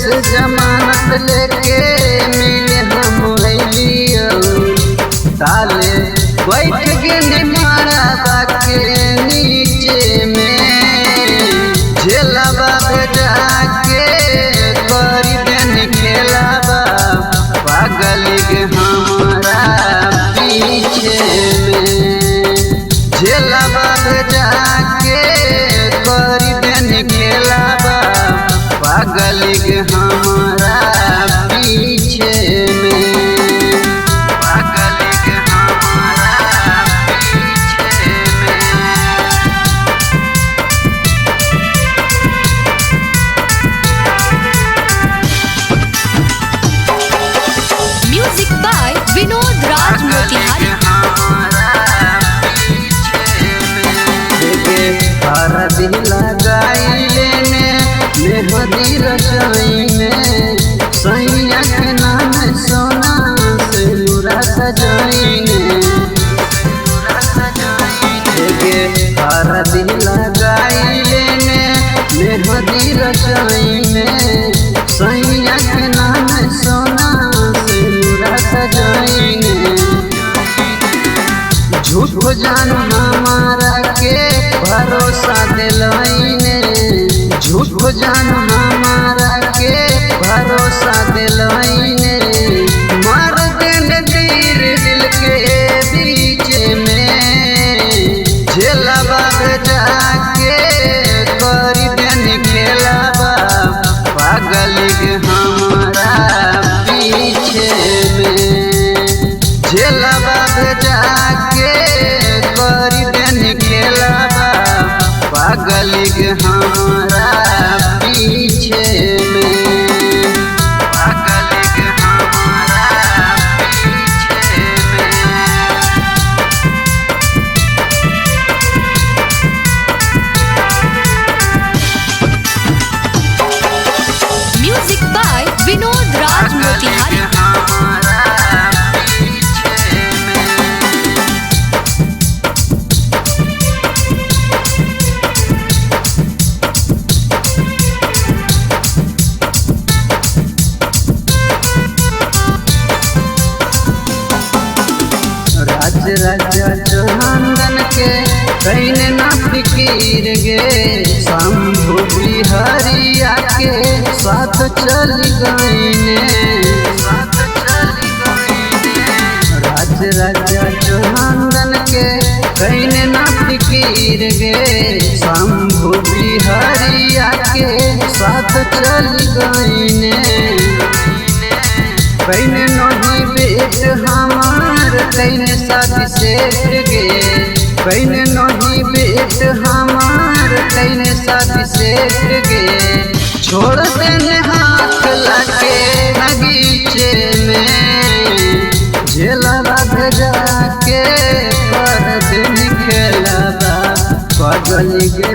जमानत लेके मिले हम ताले बैठ गेली मारा बाके नीचे में झेलाबा जाके करी देन खेलाबा पागल के हमारा पीछे में झेलाबा जाके करी देन खेलाबा पागल के हमारा पीछे में पागल के हमारा पीछे में। म्यूजिक बाय विनोद राज मोतिहारी। हरदी लगाई लेने मेहदी रचाई में सैया के नाम सोना से लुरा सजाईने हरदी लगाई लेने मेहदी रचाई में सैया के नाम सोना से लुरा सजाईने झूठ जान हमारा के भरोसा दिलाईने झूठ जान हमारा के भरोसा दिलाईने मार देन तीर दिल के बीच में झेलाबा जाके करी देन खेलाबा पागल के हमारा पीछे में झेलाबा जाके करी देन खेलाबा पागल के हमारा पीछे में पागल के हमारा पीछे में। म्यूजिक बाय विनोद राज मोतिहारी। राजा चंदन के कहने ना फिकीर गे शंभु बिहारिया के साथ चल गईने राजा चंदन के कहने ना फिकीर गे शंभु बिहारिया के साथ चल गईने कहने नहीं बेट हमार कहने शादी सेठ गे कहने नहीं बेट हमार कहने शादी सेठ गे छोड़ देने हाथ लगे बगीचे में झेलाबा भेजा के पर दिन खेलाबा पागल के